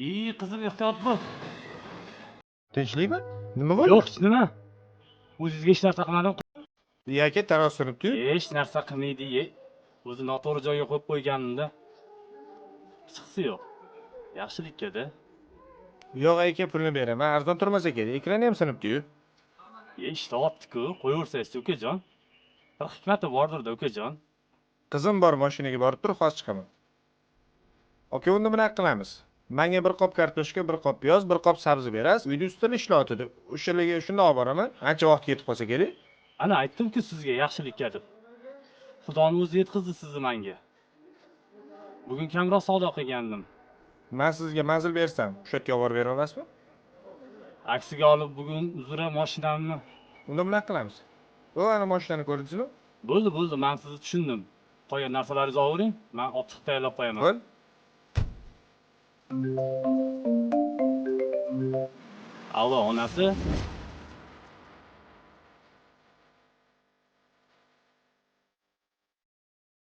Qizim ehtiyot bo'l. Tinchlikmi? Nima bo'ldi? Yo'q, nima? O'zingizga hech narsa qilmadim. Aka taroz suribdi-yu. Hech narsa qilmaydi. O'zi noto'g'ri joyga qo'yib qo'yganimda. Chiqsi yo'q. Yaxshilikka-da. Yo'q aka, pulni beraman. Arzon turmas ekan. Ekrani ham sinibdi-yu. Ishlayapti-ku. Qo'yaversangiz, ukajon. Bir hikmati bordir-da, ukajon. Qizim bor, mashinaga borib tur, hozir chiqaman. Aka, unda bunaqa qilamiz. Menga bir qop kartoshka, bir qop piyoz, bir qop sabzi berasiz. Uyda ustini ishlatadi. O'shalarga shunday olib boraman. Ancha vaqt ketib qolsa kerak. Ana aytdim-ku sizga yaxshilikka deb. Xudoni o'zi yetkazdi sizni menga. Bugun kamroq savdo qilgandim. Men sizga manzil bersam, o'sha yerga olib bera olasizmi? Aksiga olib bugun uzra mashinamni. Unda bunaqa qilamiz. O, ana mashinani ko'rdingizmi? Bo'ldi, men sizni tushundim. Qolgan narsalaringizni olavering, men olib chiqib tayyorlab qo'yaman. Bo'l. Allo, onasi.